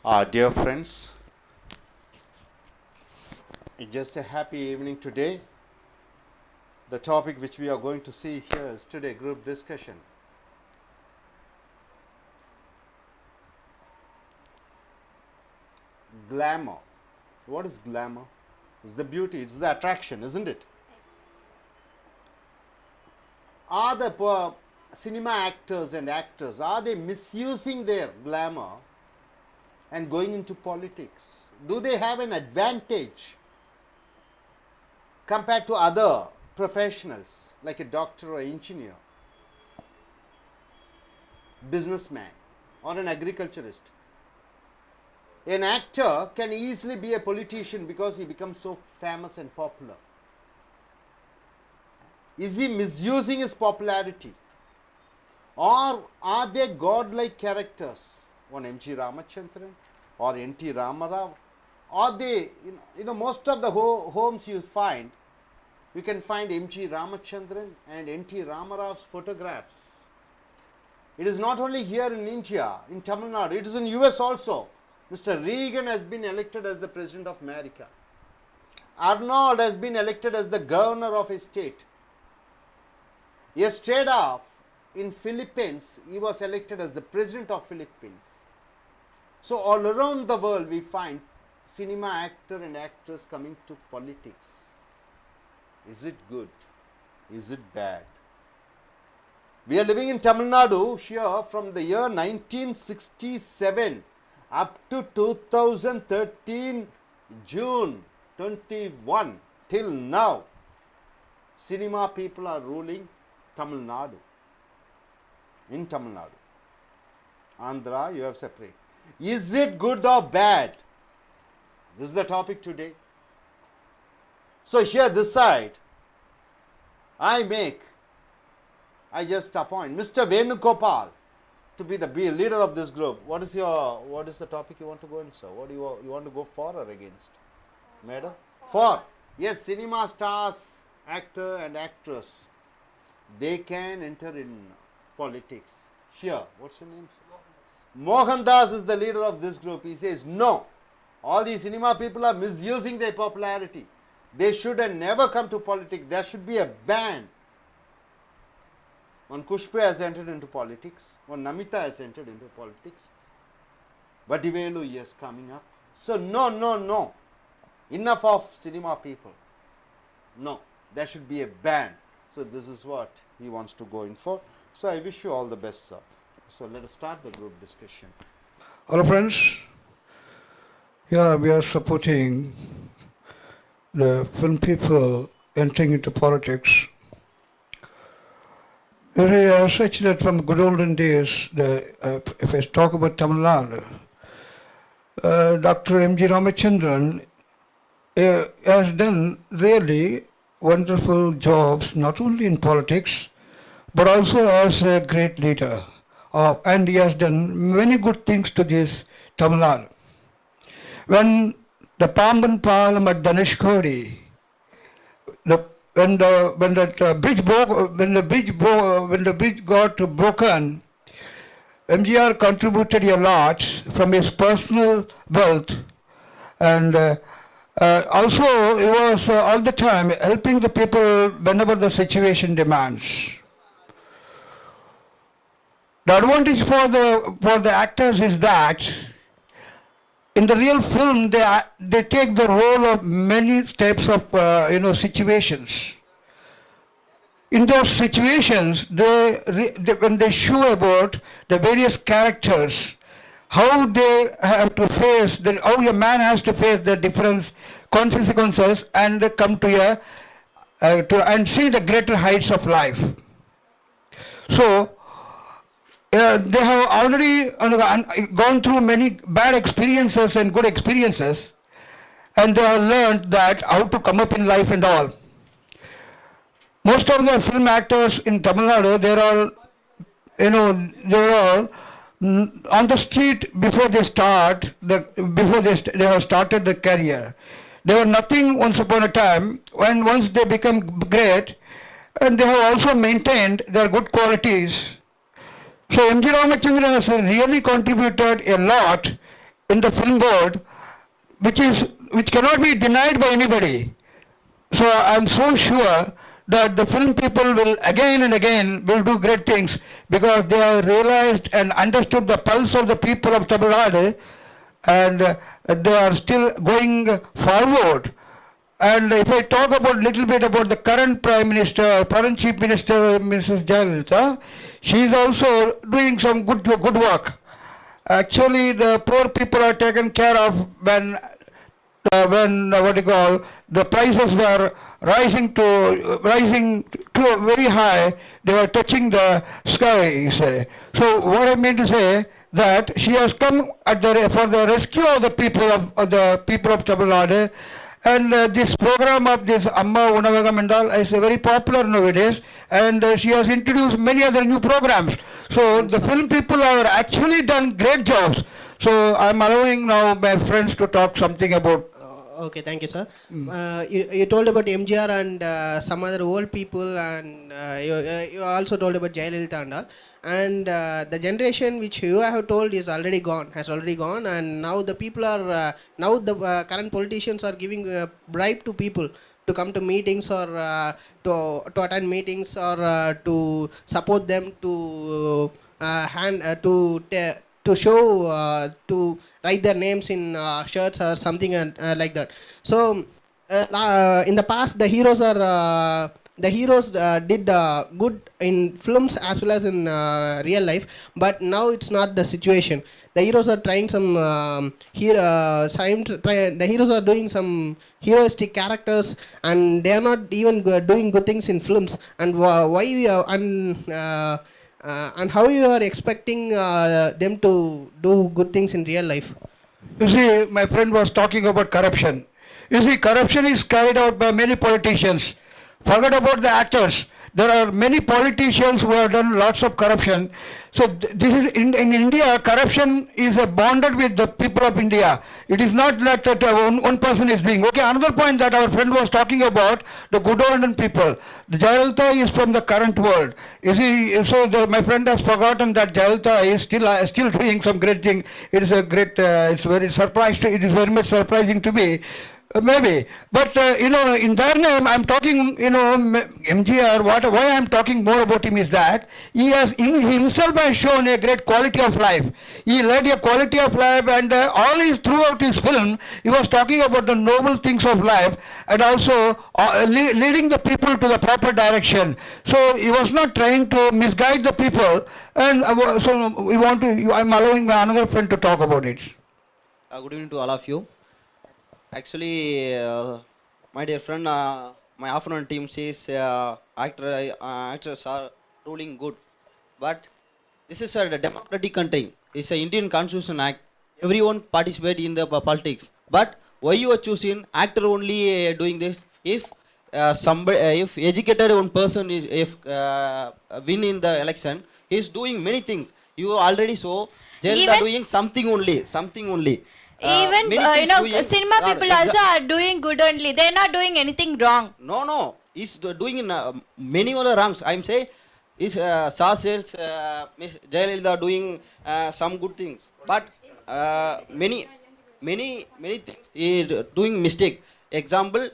Dear friends, it's just a happy evening today. The topic which we are going to see here is today group discussion. Glamour. What is glamour? It's the beauty, it's the attraction, isn't it? Are the cinema actors and actors, are they misusing their glamour and going into politics? Do they have an advantage compared to other professionals like a doctor or engineer, businessman or an agriculturist? An actor can easily be a politician because he becomes so famous and popular. Is he misusing his popularity? Or are they godlike characters? One M.G. Ramachandran or N.T. Ramarao? Are they, most of the homes you find, you can find M.G. Ramachandran and N.T. Ramarao's photographs. It is not only here in India, in Tamil Nadu, it is in US also. Mr. Reagan has been elected as the President of America. Arnold has been elected as the governor of a state. Estrada in Philippines, he was elected as the President of Philippines. So all around the world we find cinema actor and actors coming to politics. Is it good? Is it bad? We are living in Tamil Nadu here from the year 1967 up to 2013 June 21 till now. Cinema people are ruling Tamil Nadu. In Tamil Nadu. Andhra, you have separate. Is it good or bad? This is the topic today. So here this side, I just appoint Mr. Venugopal to be the leader of this group. What is the topic you want to go in, sir? What do you want to go for or against? Madam? For. Yes, cinema stars, actor and actress, they can enter in politics. Here, what's your name, sir? Mohandas is the leader of this group. He says, no, all these cinema people are misusing their popularity. They should never come to politics. There should be a ban. One Kushpe has entered into politics. One Namita has entered into politics. Vadivelu is coming up. So no. Enough of cinema people. No, there should be a ban. So this is what he wants to go in for. So I wish you all the best, sir. So let us start the group discussion. Hello friends, here we are supporting the film people entering into politics. It is such that from good olden days, if I talk about Tamil Nadu, Dr. M.G. Ramachandran has done really wonderful jobs, not only in politics, but also as a great leader. And he has done many good things to this Tamil Nadu. When the Pamban Palam at Dhanishkodi, when the bridge got broken, MGR contributed a lot from his personal wealth, and also he was all the time helping the people whenever the situation demands. The advantage for the actors is that in the real film they take the role of many types of situations. In those situations, when they show about the various characters, how they have to face, how a man has to face the different consequences and come to and see the greater heights of life. So they have already gone through many bad experiences and good experiences, and they have learned that how to come up in life and all. Most of the film actors in Tamil Nadu, they're all on the street before they have started their career. They were nothing once upon a time. Once they become great, and they have also maintained their good qualities. So M.G. Ramachandran has really contributed a lot in the film board, which cannot be denied by anybody. So I'm so sure that the film people will again and again will do great things because they have realized and understood the pulse of the people of Tamil Nadu, and they are still going forward. And if I talk about little bit about the current Prime Minister, current Chief Minister, Mrs. Jayalalitha, she is also doing some good work. Actually, the poor people are taken care of when what you call the prices were rising to very high. They were touching the sky. You say. So what I mean to say that she has come for the rescue of the people of Tamil Nadu. And this program of this Amma Unavagam and all is very popular nowadays, and she has introduced many other new programs. So the film people have actually done great jobs. So I'm allowing now my friends to talk something about. Okay, thank you, sir. You told about MGR and some other old people, and you also told about Jayalalitha and all. And the generation which you have told has already gone, and now the people are now the current politicians are giving bribe to people to come to meetings or to attend meetings or to support them to to show to write their names in shirts or something like that. So in the past, the heroes did good in films as well as in real life, but now it's not the situation. The heroes are trying some the heroes are doing some heroistic characters, and they are not even doing good things in films. And and how you are expecting them to do good things in real life? You see, my friend was talking about corruption. You see, corruption is carried out by many politicians. Forget about the actors. There are many politicians who have done lots of corruption. So this is in India, corruption is bonded with the people of India. It is not that one person is doing. Okay, another point that our friend was talking about, the good old people. The Jayalalitha is from the current world. You see, so my friend has forgotten that Jayalalitha is still doing some great thing. It is a great, it is very much surprising to me. Maybe, but in their name, I'm talking, MGR. Why I'm talking more about him is that he himself has shown a great quality of life. He led a quality of life, and throughout his film, he was talking about the noble things of life, and also leading the people to the proper direction. So he was not trying to misguide the people, and I'm allowing my another friend to talk about it. Good evening to all of you. Actually, my dear friend, my afternoon team says actors are ruling good, but this is a democratic country. It's an Indian Constitution Act. Everyone participate in the politics. But why you are choosing actor only doing this? If if educated one person win in the election, he is doing many things. You already saw. Just are doing something only. Even cinema people also are doing good only. They're not doing anything wrong. No. He's doing in many other wrongs. I'm saying is Sasels, Miss Jayalalitha doing some good things, but many things he is doing mistake. Example,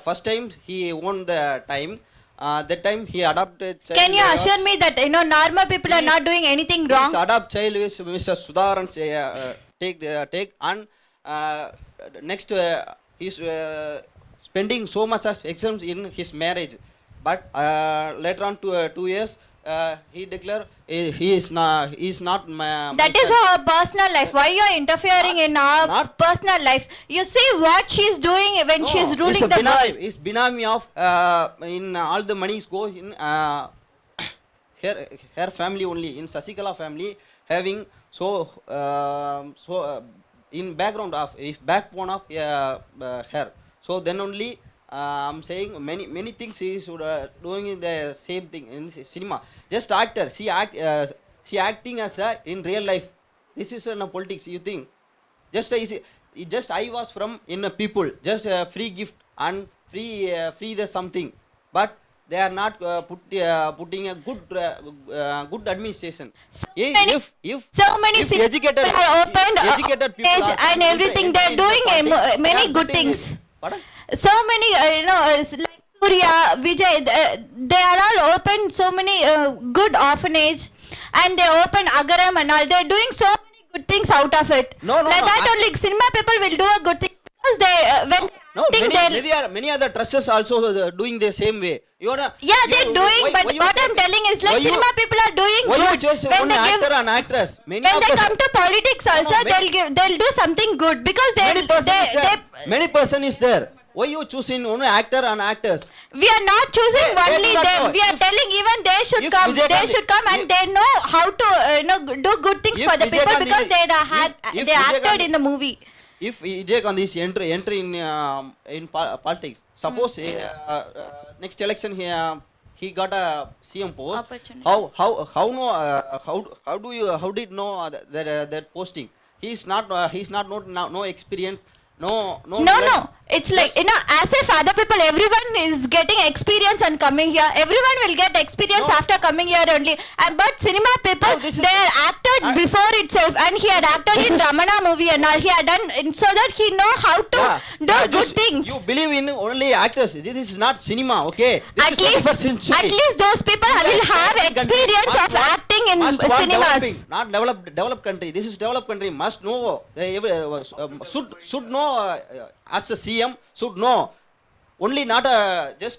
first time he won the time. That time he adopted. Can you assure me that normal people are not doing anything wrong? Please adopt child with Mr. Sudharan. Take and next he's spending so much of exams in his marriage, but later on to 2 years he declare he is not my. That is her personal life. Why you are interfering in our personal life? You see what she's doing when she's ruling the world. It's binami of in all the monies go in her family only, in Sasikala family having. So in background of backbone of her. So then only I'm saying many things he is doing the same thing in cinema. Just actor, she acting as in real life. This is in politics. You think just I was from in people just free gift and free the something, but they are not putting a good administration. So If many- so many if cities educated are opened, educated people age are and everything, enter they're in the doing politics, they many are good putting things. Pardon? So many, like Surya, Vijay, they are all open so many good orphanage, and they open Agaram and all. They're doing so many good things out of it. No, no, like no, that I- only cinema people will do a good thing because they when No, they many other trusts also doing the same way. yeah, they're doing, but what I'm telling is like cinema people are doing why you good. choose When only they give, actor and actress? Many when of they the come to politics also, they'll do something good because many person is there. Many person is there. Why you choosing only actor and actors? we are not choosing They only do not them. know. We are If- telling even they should if come. Vijay They Gandhi- should come and if- they know how to do good things If for the Vijay people Gandhi because is- they if they Vijay acted Gandhi- in the movie. If Vijay Gandhi is entry in politics, suppose next election he got a CM post. Opportunity. How did know that posting? He's not no experience. No. No. It's like as if other people, everyone is getting experience and coming here. Everyone will get experience No. after coming here only. But cinema people, No, this is- they are acted before itself, and he had acted in Ramana movie and all. He had done so that he know how to do good things. You believe in only actors. This is not cinema, okay? This At is 21st century. least those people will have experience of acting in Must want cinemas. developing, not developed country. This is developed country. Must know. Should know as a CM should know. Only not just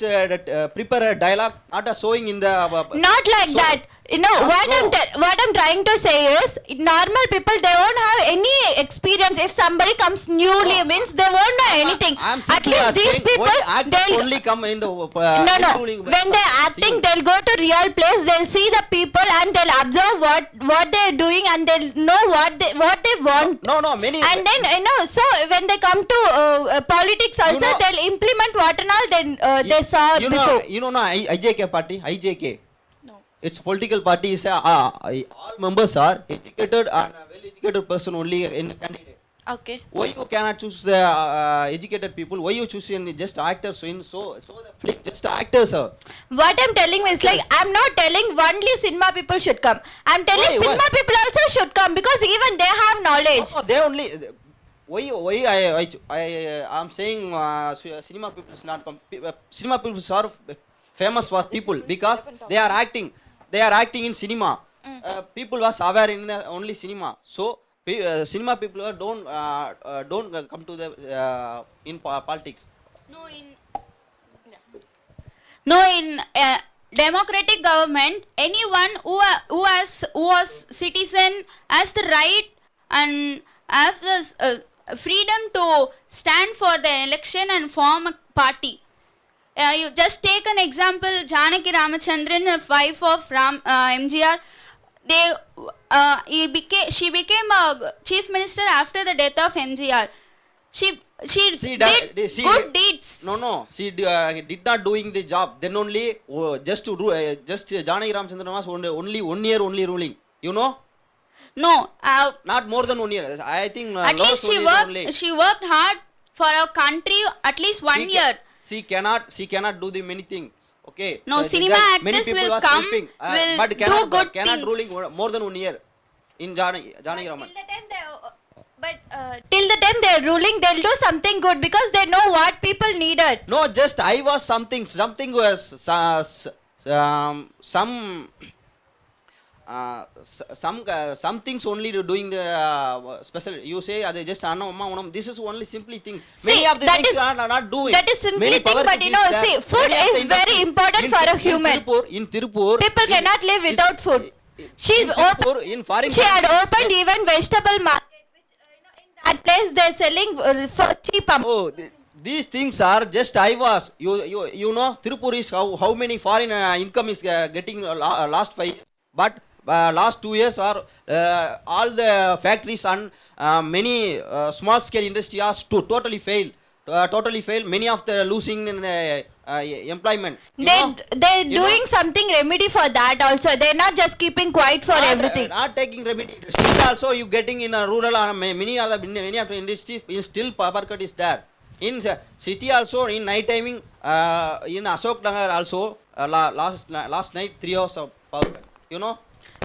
prepare a dialogue, not a showing in the. Not like so- that. What I'm trying to say is, normal people, they won't have any experience. If somebody comes newly, means they won't know anything. I'm At simply least these asking people, why actors they'll only come in the. no. ruling, When they're acting, they'll go to real place. They'll see the people and they'll observe what they're doing and they'll know what they want. No. Many. And then so when they come to politics also, know- they'll implement what and all they saw you before. know IJK party, IJK. No. Its political party is all members are educated and well-educated person only in candidate. Okay. Why you cannot choose the educated people? Why you choose just actors? So the flick just actors, sir. What I'm telling is like, I'm not telling only cinema people should come. I'm telling Why? cinema people also should come because even they have knowledge. No, they only. Why I'm saying cinema people is not cinema people are famous for people because they are acting. They are acting in cinema. People was aware in the only cinema. So cinema people don't come to the in politics. No, in democratic government, anyone who was citizen has the right and have the freedom to stand for the election and form a party. You just take an example, Janaki Ramachandran, the wife of MGR. She became a chief minister after the death of MGR. She did good deeds. No. She did not doing the job. Then only just Janaki Ramachandran was only 1 year only ruling. You know, No, not more than 1 year. I think at lowest least 1 year only. she worked hard for our country at least 1 year. She cannot do the many things. Okay. No, cinema many actors people will was come, helping, will but do good cannot things. ruling more than 1 year in Janaki Raman. Till the time they're ruling, they'll do something good because they know what people needed. No, just I was something was some things only doing the special. You say they just this is only simply things. Many See, of the that things is- are not doing. that is simply Many thing, power but people you know, is there. see, food Many of is the industry- very important for a human. In Tirupur, People cannot live without food. She in Tirupur, in foreign She had countries- opened even vegetable market, which in that place they're selling for cheap. Oh, these things are just I was. You know, Tirupur is how many foreign income is getting last 5 years. But last 2 years are all the factories and many small scale industry are totally failed. Many of the losing in the employment. You know? They're You doing know? something remedy for that also. They're not just keeping quiet for everything. Not taking remedy. Still also you getting in a rural many of the industry still power cut is there. In city also, in night timing, in Ashok Nagar also, last night 3 hours of power cut. You know?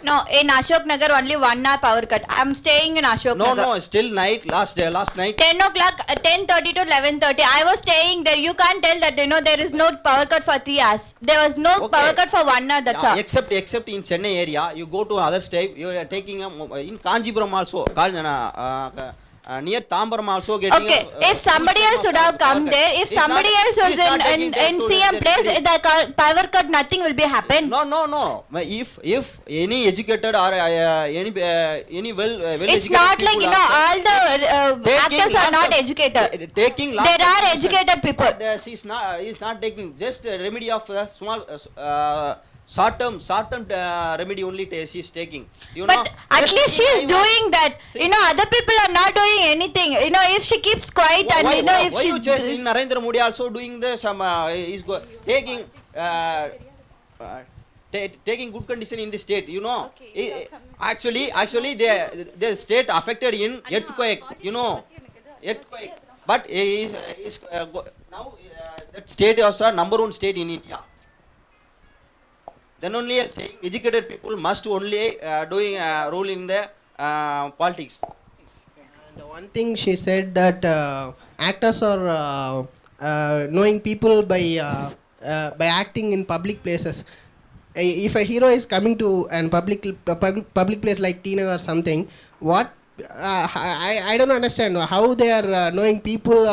No, in Ashok Nagar only 1 hour power cut. I'm staying in Ashok No, Nagar. no, still night, last night. 10 o'clock, 10:30 to 11:30. I was staying there. You can't tell that, there is no power cut for 3 hours. There was no Okay. power cut for 1 hour, that's all. Except in Chennai area, you go to other state, you are taking in Kanjipuram also, near Tambaram also getting. Okay, if somebody else would have come there, if somebody else was in CM place, the power cut, nothing will be happen. No. If any educated or any well It's not like, all the actors are not educated. Taking There are educated people. But he's not taking just a remedy of the small short term remedy only she's taking. But at just least she is doing that. See- Other people are not doing anything. If she keeps quiet and if why she you just in Narendra Modi also doing the some taking taking good condition in the state, actually the state affected in earthquake, earthquake, but now that state is also number 1 state in India. Then only saying educated people must only doing role in the politics. And one thing she said that actors are knowing people by acting in public places. If a hero is coming to an public place like Tina or something, what I don't understand how they are knowing people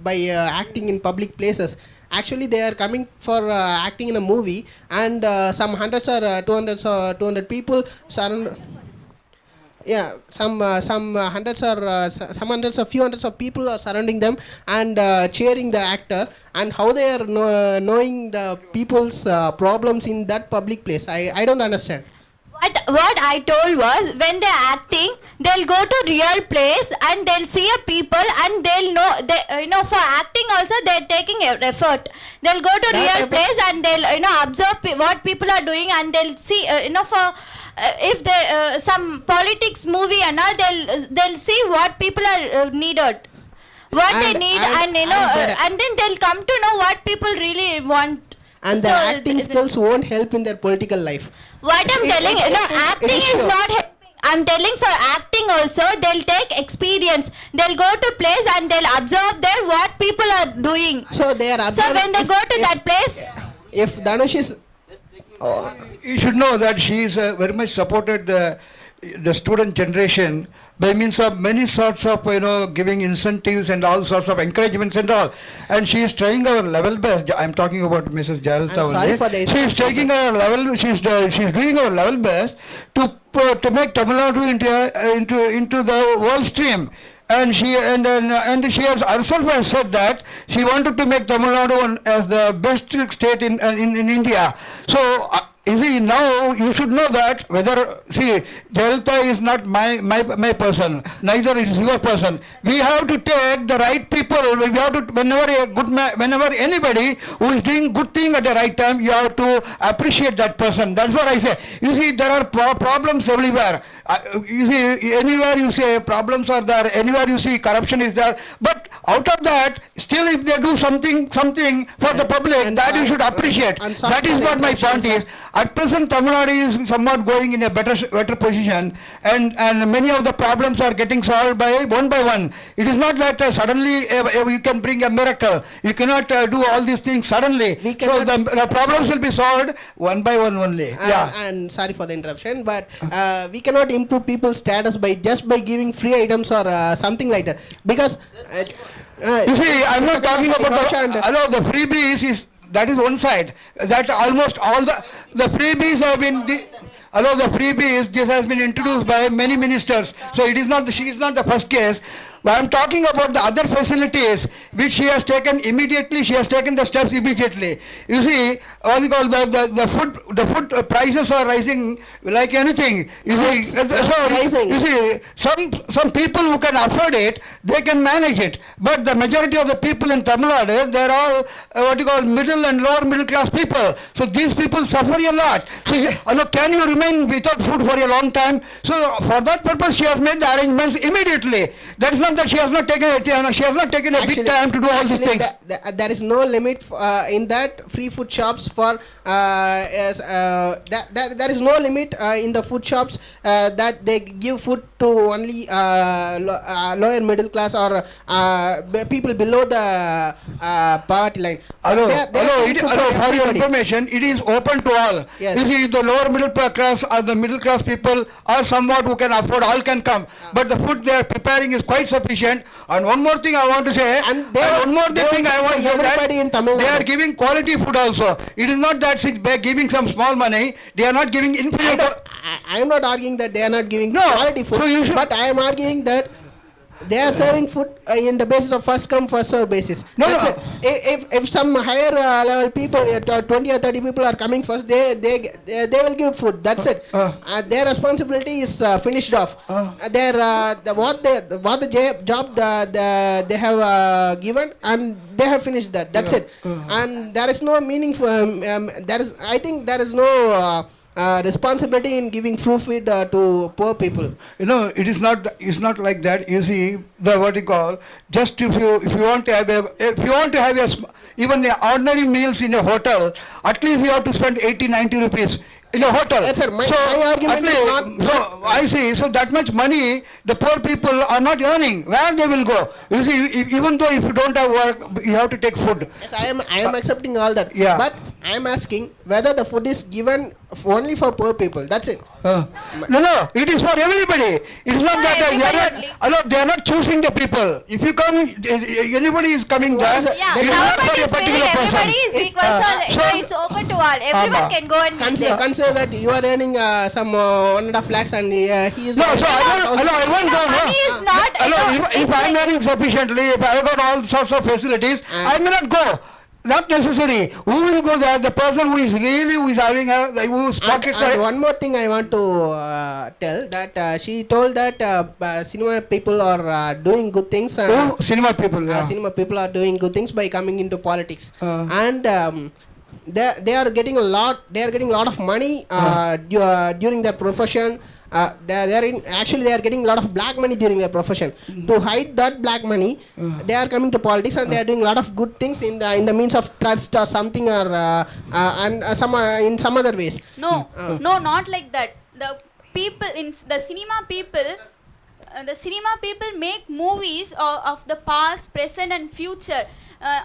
by acting in public places. Actually, they are coming for acting in a movie, and some hundreds or 200 people surround. Yeah, some hundreds or few hundreds of people are surrounding them and cheering the actor, and how they are knowing the people's problems in that public place. I don't understand. What I told was, when they're acting, they'll go to real place and they'll see a people and they'll know, for acting also they're taking effort. They'll go to That real effort- place and they'll observe what people are doing, and they'll see for if they some politics movie and all, they'll see what people are needed, what they And- need, and- and and then they'll come to know what people really want. And So, the acting skills won't help in their political life. What I'm It- telling, it- acting it is is sure. not helping. I'm telling, for acting also, they'll take experience. They'll go to place and they'll observe there what people are doing. So they are. So when they go to that place, If Dhanush is. Oh, You should know that she is very much supported the student generation by means of many sorts of giving incentives and all sorts of encouragements and all, and she is trying her level best. I'm talking about Mrs. Jayalalitha. I'm sorry for the She is taking her level. She is doing her level best to make Tamil Nadu into the world stream. And she she has herself said that she wanted to make Tamil Nadu as the best state in India. So you see, now you should know that Jayalalitha is not my person, neither is your person. We have to take the right people. We have to, whenever anybody who is doing good thing at the right time, you have to appreciate that person. That's what I say. You see, there are problems everywhere. You see, anywhere you say problems are there, anywhere you see corruption is there, but out of that, still if they do something for the public, and that you should appreciate. and sorry That for is the what my interruption, point is. At present, Tamil Nadu is somewhat going in a better position, and many of the problems are getting solved by one. It is not that suddenly you can bring a miracle. You cannot do all these things suddenly. We So cannot- the problems will be solved one by one only. Yeah. And sorry for the interruption, but we cannot improve people's status by giving free items or something like that, because You see, I'm not talking about the freebies. That is one side. That almost all the freebies have been the freebies. This has been introduced by many ministers. So it is not. She is not the first case. But I'm talking about the other facilities which she has taken immediately. She has taken the steps immediately. You see, what you call the food prices are rising like anything. You see, rising. you see, some people who can afford it, they can manage it. But the majority of the people in Tamil Nadu, they are all middle and lower middle class people. So these people suffer a lot. So can you remain remain without food for a long time. So for that purpose, she has made the arrangements immediately. That is not that she has not taken a big time to do all these things. There is no limit in that free food shops for there is no limit in the food shops that they give food to only lower middle class or people below the poverty line. Hello, They are for your everybody. information, it is open to all. Yes. You see, the lower middle class or the middle class people or somewhat who can afford, all can come. But the food they are preparing is quite sufficient. And one more thing I want to say, And they are- one more they thing I also want to say everybody in Tamil that they are Nadu. giving quality food also. It is not that by giving some small money, they are not giving inferior. I am not arguing that they are not giving No, quality food, so you should- but I am arguing that they are serving food in the basis of first come first serve basis. No, That's no. it. If some higher level people, 20 or 30 people are coming first, they will give food. That's it. Their responsibility is finished off. What the job they have given, and they have finished that. That's it. And there is no meaning for I think there is no responsibility in giving free food to poor people. You know, it's not like that. You see, the what you call, just if you want to have even the ordinary meals in a hotel, at least you have to spend 80-90 rupees in a hotel. Yes, sir. My argument at is least- not- so I see. So that much money the poor people are not earning. Where they will go? You see, even though if you don't have work, you have to take food. Yes, I am accepting all that. Yeah. But I am asking whether the food is given only for poor people. That's it. No, it is for everybody. It is not For that everybody only. they are not choosing the people. If you come, anybody is coming there. is it? Yeah, it is not government for a is feeling particular person. everybody is equal, so it's open to all. Everyone can go and eat Consider, there. consider that you are earning some 1.5 lakhs and he is. No, so I won't go. No. Money is not. If I am earning sufficiently, if I got all sorts of facilities, I may not go. Not necessary. Who will go there? The person who is having whose pockets And are. one more thing I want to tell that she told that cinema people are doing good things. Cinema people. Yeah. Cinema people are doing good things by coming into politics, and they are getting a lot of money during their profession. They are getting a lot of black money during their profession. To hide that black money, they are coming to politics and they are doing a lot of good things in the means of trust or something, or and in some other ways. No, no, not like that. The people in the cinema people. The cinema people make movies of the past, present, and future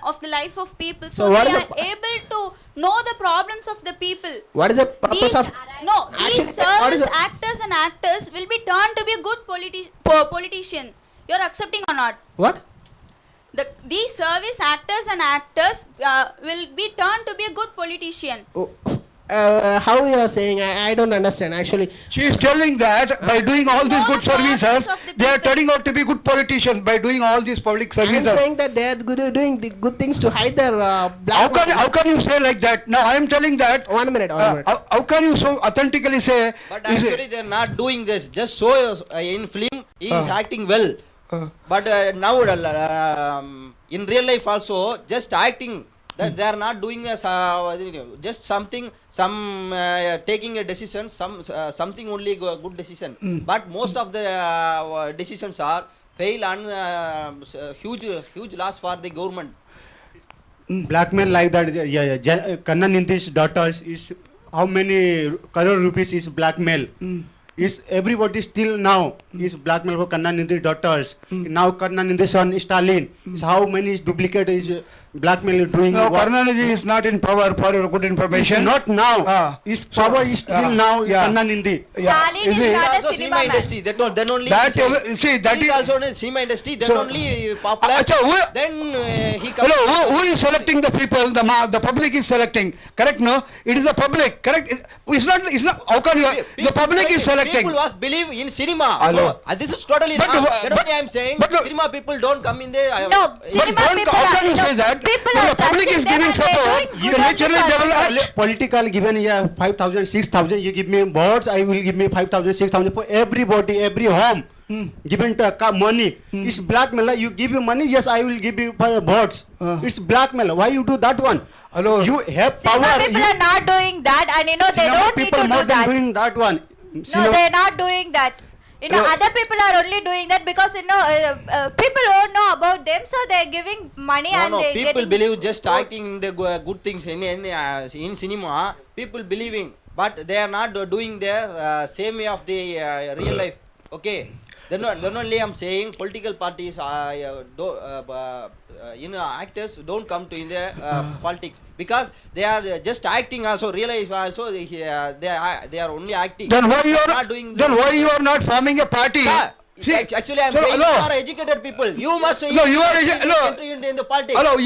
of the life of people. So So what they is are able to know the problems of the people. What is the purpose These of? Actually, these what is service the- actors and actors will be turned to be a good politician. You're accepting or not? What? These service actors and actors will be turned to be a good politician. How you are saying? I don't understand actually. She is telling that by doing all these Know good the problems services, of the they are people. turning out to be good politicians by doing all these public I am services. saying that they are doing the good things to hide their black. How can you say like that? Now I am telling that. 1 minute. 1 minute. How can you so authentically say? But is it- actually, they are not doing this. Just so in film, he is acting well. But now, in real life also, just acting. That they are not doing just something, taking a decision, something only good decision. But most of the decisions are fail and huge loss for the government. Blackmail like that. Kannan Nindhi's daughters is how many crore rupees is blackmail? Is everybody still now is blackmail for Kannan Nindhi's daughters? Now Kannan Nindhi's son Stalin is how many duplicate is blackmail doing? No, what? Karnanidhi is not in power for your good information. Not now. His power is still now. Kannan Nindhi. Stalin is see- not a Also cinema cinema man. industry. Then only That he ev- see, that he is is- also in cinema industry. Then So- only popular. Acha, Then he comes. Hello, who is selecting the people? The public is selecting. Correct? No, it is the public. Correct? It's not. How can you? The public is selecting. People was believe in cinema. Hello. So, this is totally But wrong. wha- That's what but- I am saying. but look- Cinema people don't come in there. No, cinema people how are, can you say that? people When are the public is trusting them giving and they're support, doing you good naturally on the develop. Political given 5,000, 6,000. You give me votes, I will give me 5,000, 6,000 for everybody, every home. given to money. It's blackmail. You give you money, yes, I will give you for votes. It's blackmail. Why you do that one? Hello. You have Cinema power. people You, are not doing that, and you know they cinema don't need people to more do than that. doing that one. No, Cinema- they're not doing that. You know, No. other people are only doing that because you know people don't know about them, so they're giving money No, and no. they're People getting believe just acting the good things in cinema. People believing, but they are not doing their same way of the real life. Okay. Then only I'm saying political parties actors don't come to in the politics because they are just acting also. Real life also they are only acting. Then why you Not are doing then the- why you are not forming a party? Yeah. See, Actually, I'm sir, saying hello. you are educated people. You must. No, you are hello. Entry in the politics. Hello,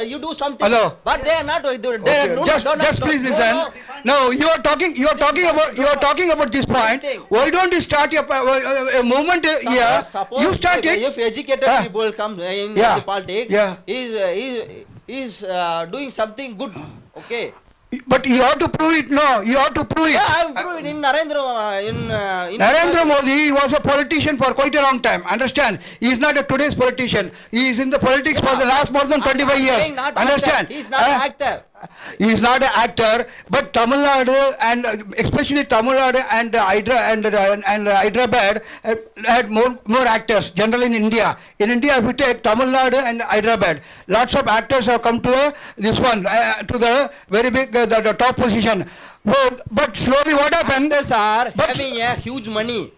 you do something. Hello. But they are not. They Okay, no, just no, no, just no, please no, listen. no. No, you are talking about this point. thing. Why don't you start a movement here? Suppose You start it. if educated Ah. people come in Yeah. the politics, Yeah. is doing something good. Okay. But you have to prove it. No, you have to prove it. Yeah, I'm proving in Narendra. In Narendra Modi was a politician for quite a long time. Understand? He is not a today's politician. He is in the politics for the last more than 25 years. Saying not Understand? Actor. He's not an actor. He is not an actor, but Tamil Nadu and especially Tamil Nadu and Hyderabad had more actors. Generally in India, if you take Tamil Nadu and Hyderabad, lots of actors have come to this one to the very big the top position. But slowly, what happened? Actors are But- having a huge money.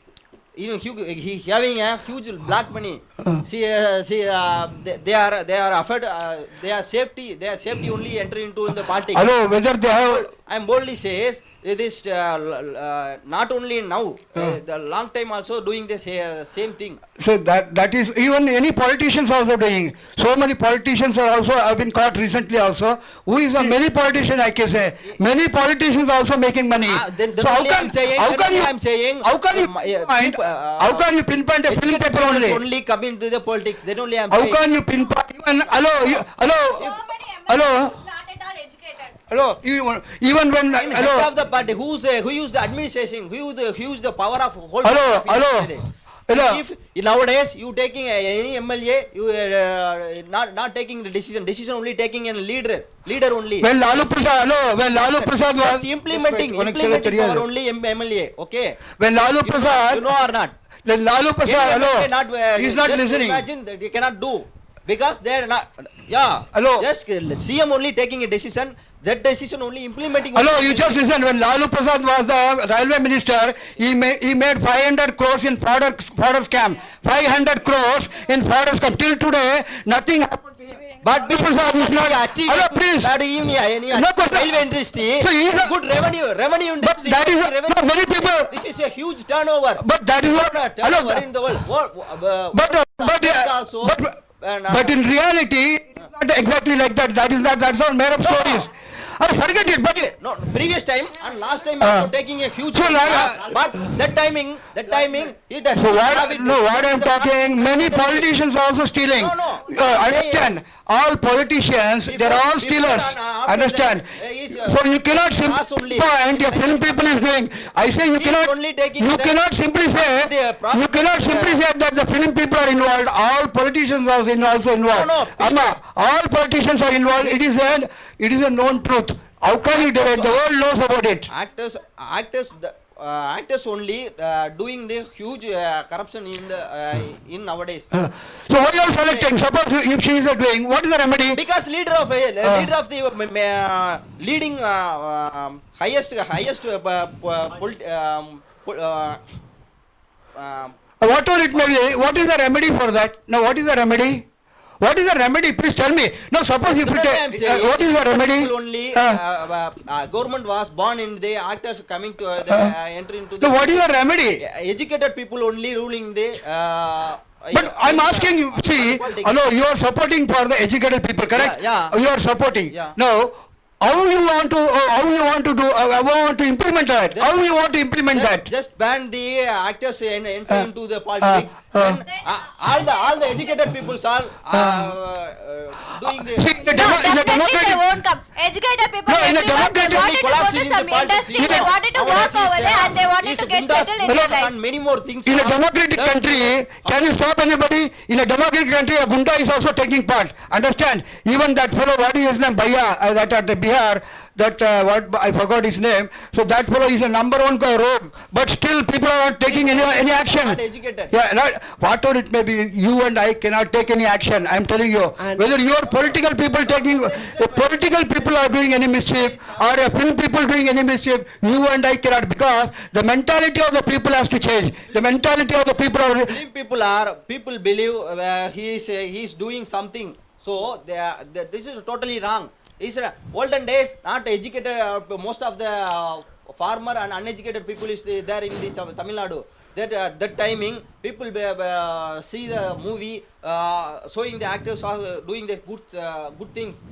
You know, he having a huge black money. They are offered. They are safety. They are safety only enter into in the politics. Hello, whether they have. I'm boldly says it is not only now. The long time also doing the same thing. So that is even any politicians also doing. So many politicians are also have been caught recently also. Who is a many politicians I can say. Many politicians also making money. Then So only I'm saying. how can you I'm saying. how can you pinpoint how can you pinpoint a film educated paper people only? only come into the politics. Then only I'm How saying. can you pinpoint even hello hello even when In head hello of the party, who use the administration, who use the power of whole. Hello, party? hello, hello. If nowadays you taking any MLA, you not taking the decision only taking a leader only. when Lalu Prasad was Just implementing power only MLA. Okay. when Lalu You Prasad know or not? when Lalu Prasad MLA hello he's not just listening. Imagine that they cannot do because they are not. Yeah. Hello. Just CM only taking a decision. That decision only implementing. Hello, only. you just listen. When Lalu Prasad was the railway minister, he made 500 crores in fodder scam. 500 crores in fodder scam. Till today, nothing happened. But Lalu Prasad is not. achieve Hello, please. that any No, but- railway industry. So he is a- good revenue But industry. that is revenue. no, many people. This is a huge turnover. But that is what. Turnover Hello, in the world. but but in reality, it is not exactly like that. That's all made up stories. Forget it. But No, previous time and last time Ah. also taking a huge So, loss, but that timing, it has So have it- what I'm talking, many politicians are also stealing. No, no. Understand? All politicians, they're all Before stealers. and after Understand? that, is, So you cannot pass simply only. point your film people is doing. I say you He is cannot. only taking You the- cannot simply say. the profit- You cannot simply say that the film people are involved. All politicians are also involved. No, Amma, all politicians are involved. It is a known truth. How can you do it? The world knows about it. Actors only doing the huge corruption in nowadays. So why you are selecting? Suppose if she is doing, what is the remedy? Because leader of the leading highest Whatever it may be, what is the remedy for that? Now, what is the remedy? What is the remedy? Please tell me. Now, suppose if you take, what is the remedy? People only government was born in the actors coming to enter into the. So, what is the remedy? Educated people only ruling the. But I'm asking you, see, politics. hello, you are supporting for the educated people, correct? Yeah. You are supporting. Yeah. Now, how you want to do, how want to implement that? How you want to implement that? Just ban the actors and enter into the politics. Then all the educated people doing the. See, in a No, in a definitely they democratic, won't come. Educated people, No, in a everyone, they democratic- wanted to go collapsing to in the some politics. industry, they wanted to work over there and they wanted to get settled in their life. And many more things. in a democratic country, can you stop anybody? In a democratic country, a Gunda is also taking part. Understand? Even that fellow, what is his name, Bhaiya, that at the Bihar, that what I forgot his name. So that fellow is a number one rogue, but still people are not taking any action. Not educated. Yeah, whatever it may be, you and I cannot take any action. I am telling you, And- whether your political people political people are doing any mischief, or a film people doing any mischief, you and I cannot, because the mentality of the people has to change. The mentality of the people are. Muslim people believe he is doing something. So this is totally wrong. It's olden days, not educated. Most of the farmer and uneducated people is there in the Tamil Nadu. That timing, people see the movie, showing the actors are doing the good things.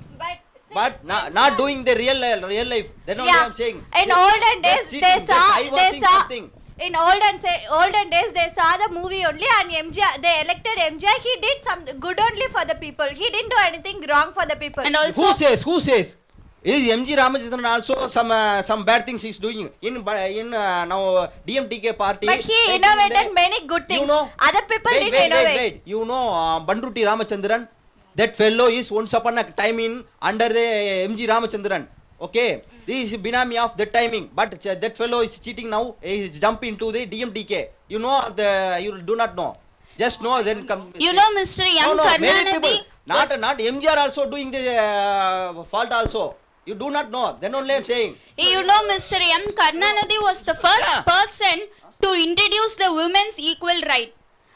But not doing the real life. Then only Yeah. I'm saying. In olden days, Just they just saw. eyewash something. In olden days, they saw the movie only, and MJ, they elected MJ. He did some good only for the people. He didn't do anything wrong for the people. And also, Who says? Is MG Ramachandran also some bad things he's doing in now DMTK party? But he innovated many good things. Other people didn't innovate. Wait. You know Bandruti Ramachandran? That fellow is once upon a time in under the MG Ramachandran. Okay, this is Binami of that timing, but that fellow is cheating now. He is jump into the DMTK. You know you do not know. Just know then come. you know, Mr. M. Many people. Karnanidhi Not MGR also doing the fault also. You do not know. Then only I'm saying. You know, Mr. M. Karnanidhi was the first Yeah. person to introduce the women's equal right.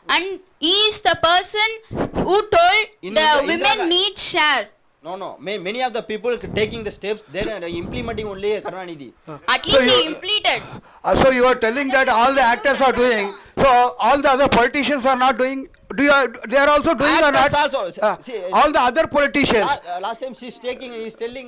And he is the person who told In the Indira women Gandhi- need share. No. Many of the people taking the steps, then implementing only Karunanidhi. At So least he you- implemented. So you are telling that all the actors are doing, so all the other politicians are not doing. They are also doing or Actors not? also. See, All the other politicians. Last time he's telling.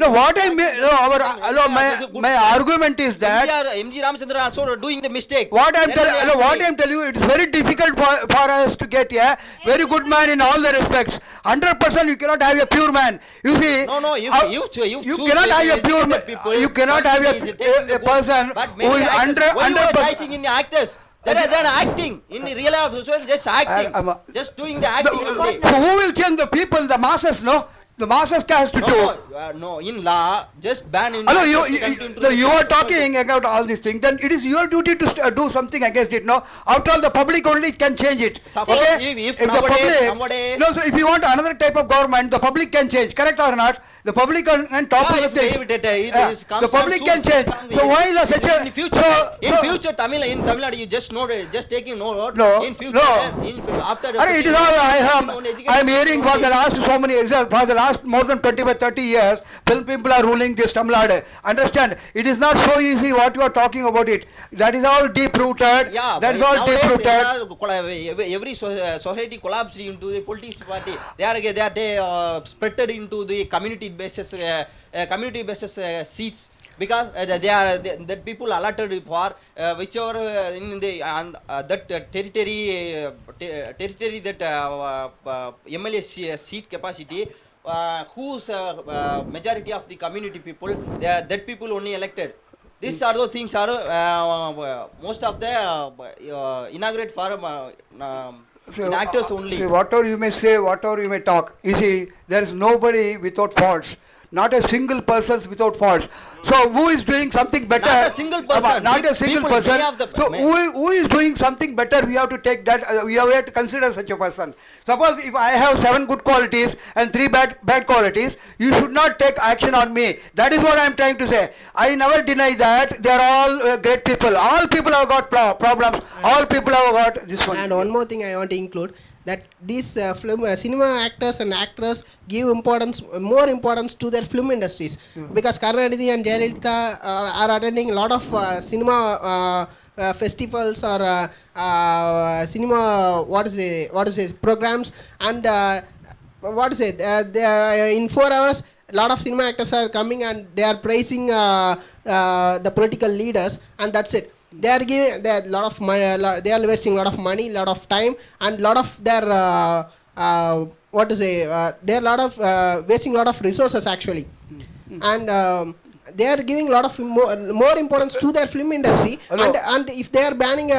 No, what I mean, my argument is that MG Ramachandran also doing the mistake. what I'm Then only telling you, it's very difficult for us to get a very good man in all the respects. 100% you cannot have a pure man. You see, No, you choose cannot have a pure educated man. people, You cannot but have he is taking the a good. person But who many is actors, why you are 100%. advising in the actors? They're acting in the real life, so just acting, just doing the acting. only. So who will change the people, the masses, no? The masses has to do. No, in law, just ban in. Hello, actors you are talking about all these things. Then it is your duty to do something against it. No, after all, the public only can change it. Suppose if the nowadays- no, so if you want another type of government, the public can change. Correct or not? The public can talk Yeah, to the if things. it comes The public on can soon, change. soon, So why is such a in future Tamil Nadu you just know just taking note. No, In future, no. after. It is all I am hearing for the last so many years, for the last more than 25-30 years, film people are ruling this Tamil Nadu. Understand? It is not so easy what you are talking about it. That is all deep rooted. Yeah, that is but all deep nowadays, rooted. every society collapsed into the politics party. They are spreaded into the community basis seats because that people allotted for whichever in the that territory that MLA seat capacity. Whose majority of the community people, that people only elected. These are the things are most of the inaugurate for actors only. See, whatever you may say, whatever you may talk, you see, there is nobody without faults. Not a single person without faults. So who is doing something better? Not a single person. Not a single People, person. many of the- So who is doing something better? We have to take that. We have to consider such a person. Suppose if I have 7 good qualities and 3 bad qualities, you should not take action on me. That is what I am trying to say. I never deny that they are all great people. All people have got problems. All people have got this one. And one more thing I want to include, that these cinema actors and actors give more importance to their film industries. Because Karunanidhi and Jayalalitha are attending a lot of cinema festivals or cinema programs, and they are, in 4 hours a lot of cinema actors are coming and they are praising the political leaders, and that's it. They are giving a lot of money, they are wasting a lot of money, lot of time, and lot of their what to say, they are lot of wasting a lot of resources actually, and they are giving a lot of more importance to their film industry. And if they are banning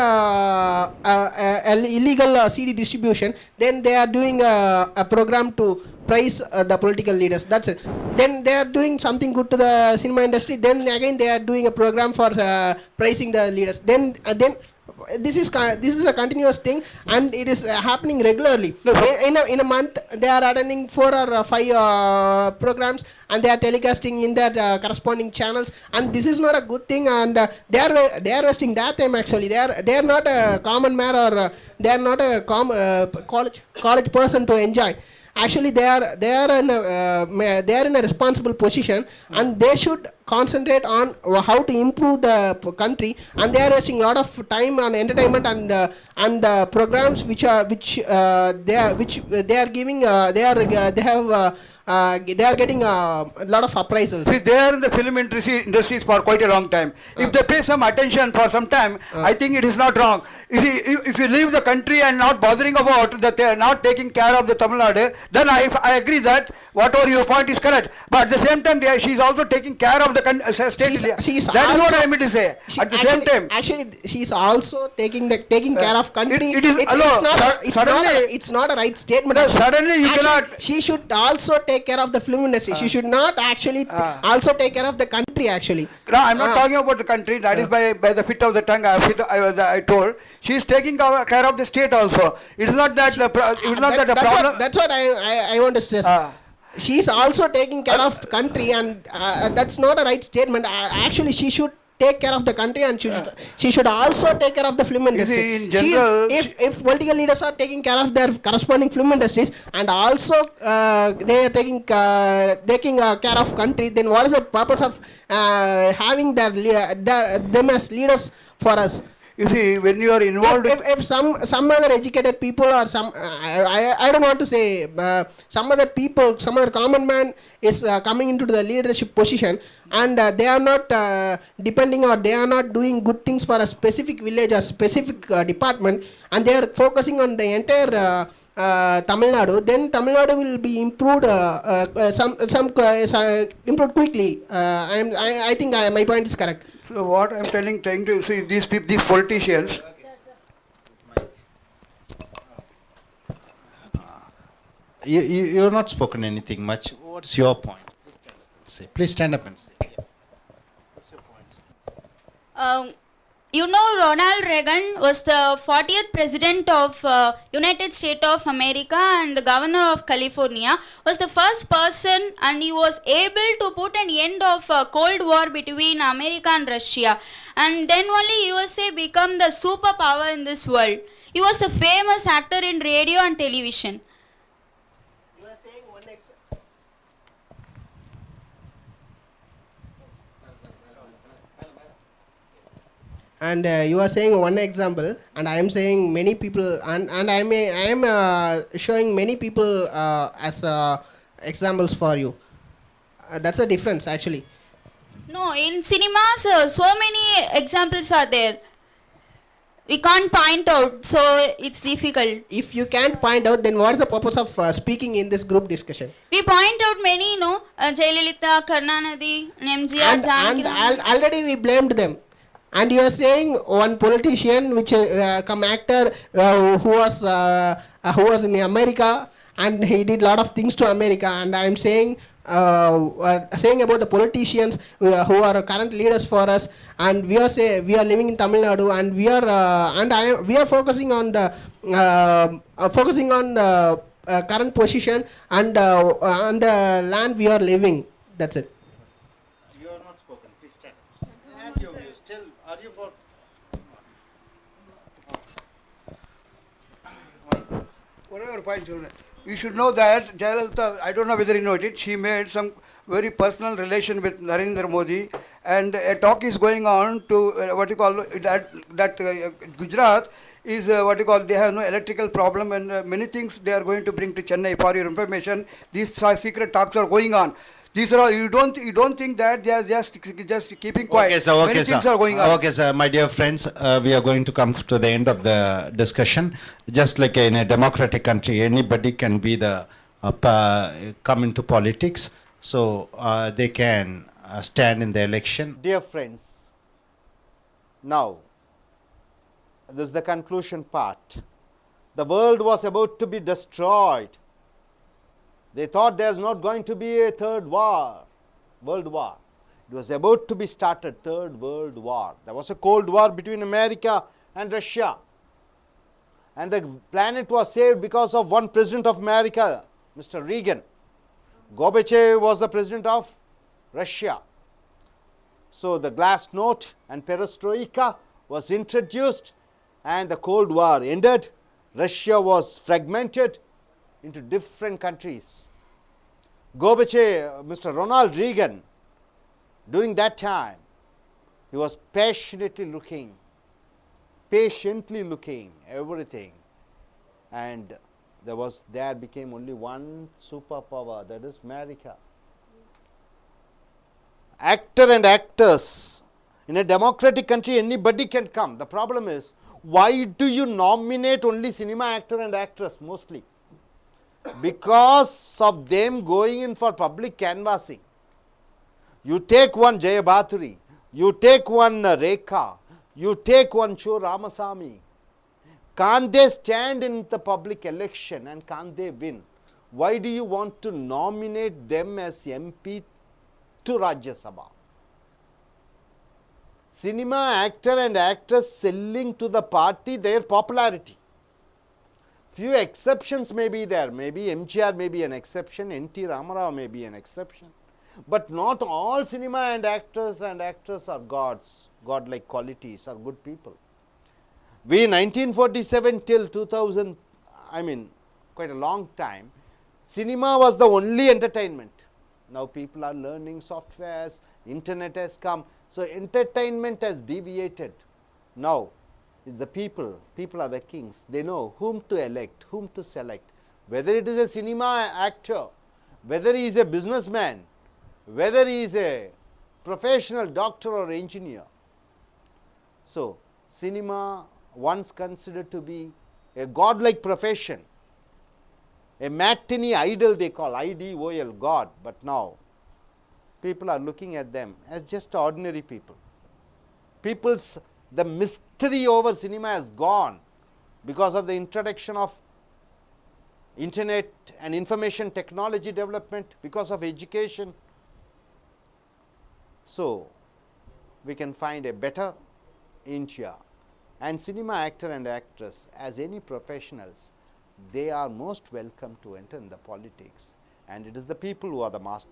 illegal CD distribution, then they are doing a program to praise the political leaders. That's it. Then they are doing something good to the cinema industry. Then again they are doing a program for praising the leaders. Then this is a continuous thing, and it is happening regularly. In a month they are attending 4 or 5 programs, and they are telecasting in their corresponding channels, and this is not a good thing, and they are wasting their time actually. They are not a common man, or they are not a college person to enjoy. Actually, they are in a responsible position, and they should concentrate on how to improve the country. And they are wasting a lot of time on entertainment and programs which they are giving. They are getting a lot of appraisals. See, they are in the film industries for quite a long time. If they pay some attention for some time, I think it is not wrong. You see, if you leave the country and not bothering about that they are not taking care of the Tamil Nadu, then I agree that whatever your point is correct. But at the same time, she is also taking care of the state. That is what I mean to say. At the same time, actually, she is also taking care of country. It's not a right statement. No, suddenly you actually, cannot. She should also take care of the film industry. She should not actually also take care of the country actually. No, I'm not talking about the country. That is by the fit of the tongue. I told. She is taking care of the state also. It is not that the problem. That's what I want to stress. She is also taking care of country, and that's not a right statement. Actually, she should take care of the country, and she should also take care of the film industry. See, in general, if political leaders are taking care of their corresponding film industries, and also they are taking care of country, then what is the purpose of having them as leaders for us? You see, when you are involved, if some other educated people, or I don't want to say some other people, some other common man is coming into the leadership position, and they are not depending, or they are not doing good things for a specific village or specific department, and they are focusing on the entire Tamil Nadu, then Tamil Nadu will be improved improved quickly. I think my point is correct. so what I'm trying to see, these politicians. You have not spoken anything much. What's your point? Say, please stand up and say. What's your point? You know, Ronald Reagan was the 40th president of United States of America, and the governor of California was the first person, and he was able to put an end of Cold War between America and Russia, and then only USA became the superpower in this world. He was a famous actor in radio and television. You are saying one and you are saying one example, and I am saying many people, and I am showing many people as examples for you. That's a difference actually. No, in cinemas, so many examples are there. We can't point out, so it's difficult. If you can't point out, then what is the purpose of speaking in this group discussion? We point out many, Jayalalitha, Karunanidhi, MGR, and already we blamed them. And you are saying one politician, which come actor who was in America, and he did lot of things to America. And I am saying about the politicians who are current leaders for us, and we are living in Tamil Nadu, and we are focusing on the current position and on the land we are living. That's it. You are not spoken. Please stand up. Still, are you for? Whatever point, you should know that Jayalalitha, I don't know whether you know it, she made some very personal relation with Narendra Modi, and a talk is going on to Gujarat is they have no electrical problem, and many things they are going to bring to Chennai. For your information, these secret talks are going on. These are all, you don't think that they are just keeping quiet. Okay, sir. Many things are going on. Okay, sir. My dear friends, we are going to come to the end of the discussion. Just like in a democratic country, anybody can be the come into politics, so they can stand in the election. Dear friends, now this is the conclusion part. The world was about to be destroyed. They thought there's not going to be a third world war. It was about to be started, Third World War. There was a Cold War between America and Russia. And the planet was saved because of one president of America, Mr. Reagan. Gorbachev was the president of Russia. So the Glasnost and Perestroika was introduced and the Cold War ended. Russia was fragmented into different countries. Gorbachev, Mr. Ronald Reagan, during that time, he was passionately looking everything, and there became only one superpower, that is America. Actor and actors, in a democratic country anybody can come. The problem is, why do you nominate only cinema actor and actress mostly? Because of them going in for public canvassing. You take one Jaya Bhatturi, you take one Rekha, you take one Cho Ramasamy. Can't they stand in the public election and can't they win? Why do you want to nominate them as MP to Rajya Sabha? Cinema actor and actress selling to the party their popularity. Few exceptions may be there. Maybe MGR may be an exception, N.T. Ramarao may be an exception. But not all cinema and actors are gods, godlike qualities, are good people. We 1947 till 2000, quite a long time, cinema was the only entertainment. Now people are learning softwares, internet has come, so entertainment has deviated. Now it's the people are the kings. They know whom to elect, whom to select, whether it is a cinema actor, whether he is a businessman, whether he is a professional doctor or engineer. So cinema, once considered to be a godlike profession, a matinee idol, they call IDOL, God, but now people are looking at them as just ordinary people. The mystery over cinema has gone because of the introduction of internet and information technology development, because of education. So we can find a better India, and cinema actor and actress, as any professionals, they are most welcome to enter in the politics, and it is the people who are the masters.